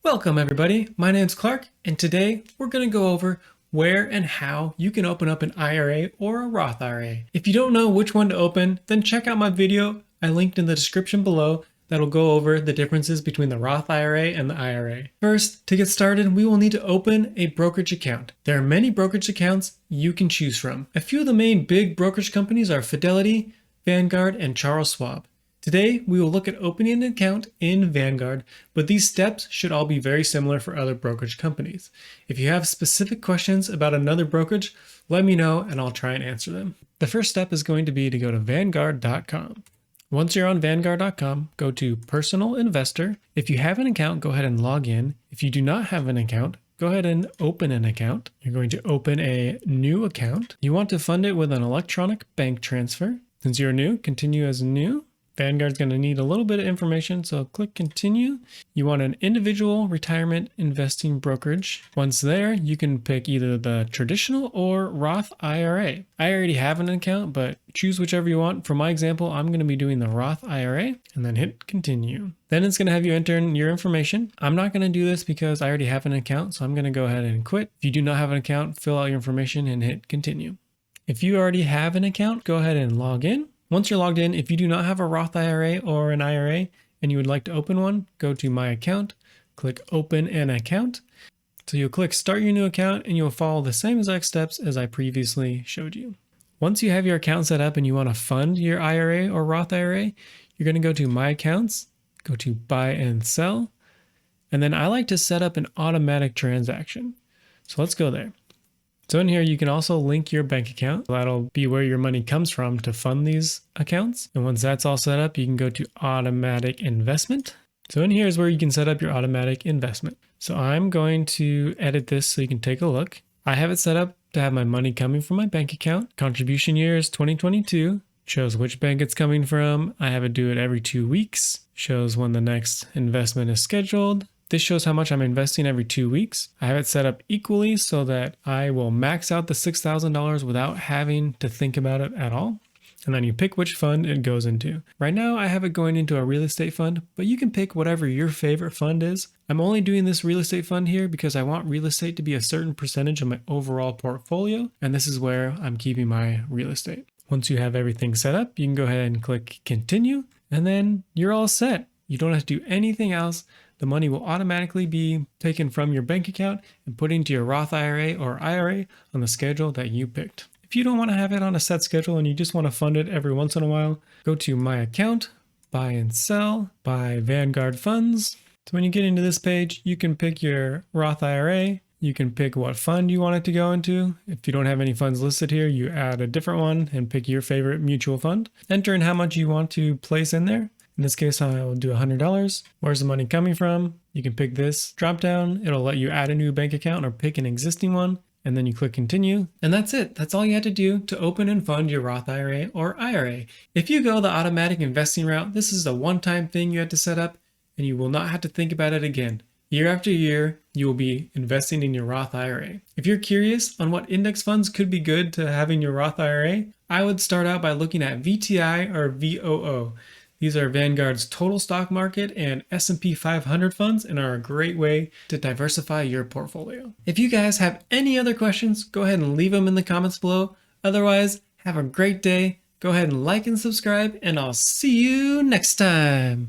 Welcome everybody, my name's Clark, and today we're going to go over where and how you can open up an IRA or a Roth IRA. If you don't know which one to open, then check out my video I linked in the description below that'll go over the differences between the Roth IRA and the IRA. First, to get started, we will need to open a brokerage account. There are many brokerage accounts you can choose from. A few of the main big brokerage companies are Fidelity, Vanguard, and Charles Schwab. Today, we will look at opening an account in Vanguard, but these steps should all be very similar for other brokerage companies. If you have specific questions about another brokerage, let me know and I'll try and answer them. The first step is going to be to go to Vanguard.com. Once you're on Vanguard.com, go to Personal Investor. If you have an account, go ahead and log in. If you do not have an account, go ahead and open an account. You're going to open a new account. You want to fund it with an electronic bank transfer. Since you're new, continue as new. Vanguard's going to need a little bit of information, so click continue. You want an individual retirement investing brokerage. Once there, you can pick either the traditional or Roth IRA. I already have an account, but choose whichever you want. For my example, I'm going to be doing the Roth IRA and then hit continue. Then it's going to have you enter in your information. I'm not going to do this because I already have an account, so I'm going to go ahead and quit. If you do not have an account, fill out your information and hit continue. If you already have an account, go ahead and log in. Once you're logged in, if you do not have a Roth IRA or an IRA and you would like to open one, go to My Account, click Open an Account. So you'll click Start Your New Account and you'll follow the same exact steps as I previously showed you. Once you have your account set up and you want to fund your IRA or Roth IRA, you're going to go to My Accounts, go to Buy and Sell, and then I like to set up an automatic transaction. So let's go there. So in here, you can also link your bank account. That'll be where your money comes from to fund these accounts. And once that's all set up, you can go to automatic investment. So in here is where you can set up your automatic investment. So I'm going to edit this so you can take a look. I have it set up to have my money coming from my bank account. Contribution year is 2022. Shows which bank it's coming from. I have it do it every 2 weeks. Shows when the next investment is scheduled. This shows how much I'm investing every 2 weeks. I have it set up equally so that I will max out the $6,000 without having to think about it at all. And then you pick which fund it goes into. Right now I have it going into a real estate fund, but you can pick whatever your favorite fund is. I'm only doing this real estate fund here because I want real estate to be a certain percentage of my overall portfolio. And this is where I'm keeping my real estate. Once you have everything set up, you can go ahead and click continue, and then you're all set. You don't have to do anything else. The money will automatically be taken from your bank account and put into your Roth IRA or IRA on the schedule that you picked. If you don't want to have it on a set schedule and you just want to fund it every once in a while, go to My Account, Buy and Sell, Buy Vanguard Funds. So when you get into this page, you can pick your Roth IRA. You can pick what fund you want it to go into. If you don't have any funds listed here, you add a different one and pick your favorite mutual fund. Enter in how much you want to place in there. In this case, I will do $100. Where's the money coming from? You can pick this drop down. It'll let you add a new bank account or pick an existing one. And then you click continue. And that's it. That's all you had to do to open and fund your Roth IRA or IRA. If you go the automatic investing route, this is a one-time thing you had to set up and you will not have to think about it again. Year after year, you will be investing in your Roth IRA. If you're curious on what index funds could be good to have in your Roth IRA, I would start out by looking at VTI or VOO. These are Vanguard's total stock market and S&P 500 funds and are a great way to diversify your portfolio. If you guys have any other questions, go ahead and leave them in the comments below. Otherwise, have a great day. Go ahead and like and subscribe, and I'll see you next time.